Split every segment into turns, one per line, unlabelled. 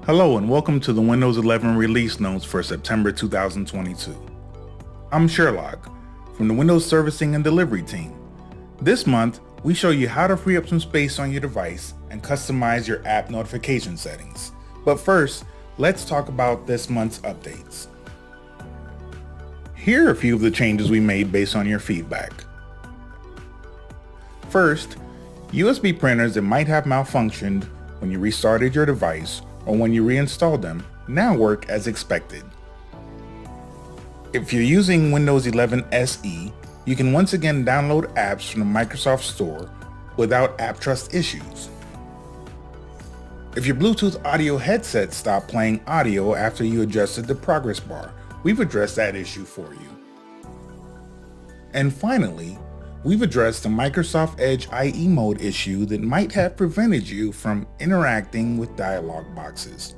Hello and welcome to the Windows 11 release notes for September 2022. I'm Sherlock from the Windows Servicing and Delivery team. This month, we show you how to free up some space on your device and customize your app notification settings. But first, let's talk about this month's updates. Here are a few of the changes we made based on your feedback. First, USB printers that might have malfunctioned when you restarted your device or when you reinstalled them now work as expected. If you're using Windows 11 SE, you can once again download apps from the Microsoft Store without app trust issues. If your Bluetooth audio headset stopped playing audio after you adjusted the progress bar, we've addressed that issue for you. And finally, we've addressed the Microsoft Edge IE mode issue that might have prevented you from interacting with dialog boxes.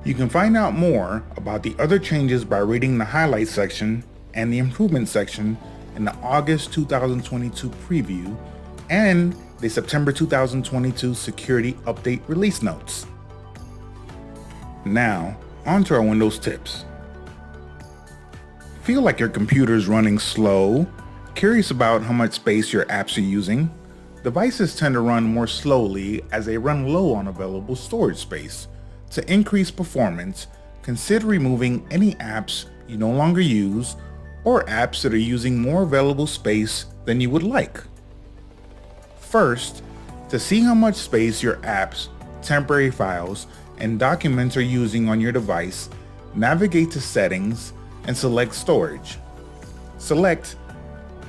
You can find out more about the other changes by reading the highlights section and the improvement section in the August 2022 preview and the September 2022 security update release notes. Now, on to our Windows tips. Feel like your computer is running slow? Curious about how much space your apps are using? Devices tend to run more slowly as they run low on available storage space. To increase performance, consider removing any apps you no longer use or apps that are using more available space than you would like. First, to see how much space your apps, temporary files, and documents are using on your device, navigate to Settings and select Storage. Select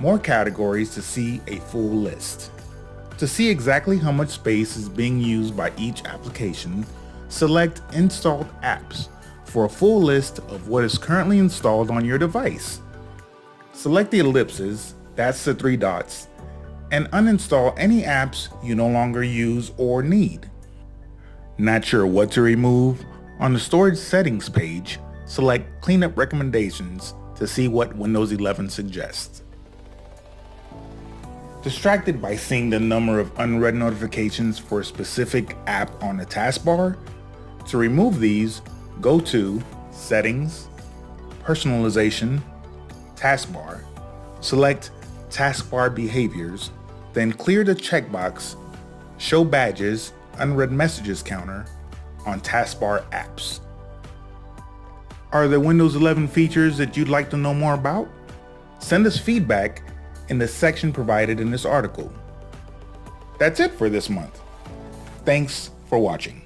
More categories to see a full list. To see exactly how much space is being used by each application, select Installed Apps for a full list of what is currently installed on your device. Select the ellipses, that's the three dots, and uninstall any apps you no longer use or need. Not sure what to remove? On the Storage Settings page, select Cleanup Recommendations to see what Windows 11 suggests. Distracted by seeing the number of unread notifications for a specific app on the taskbar? To remove these, go to Settings, Personalization, Taskbar, select Taskbar Behaviors, then clear the checkbox Show Badges, Unread Messages Counter on Taskbar Apps. Are there Windows 11 features that you'd like to know more about? Send us feedback in the section provided in this article. That's it for this month. Thanks for watching.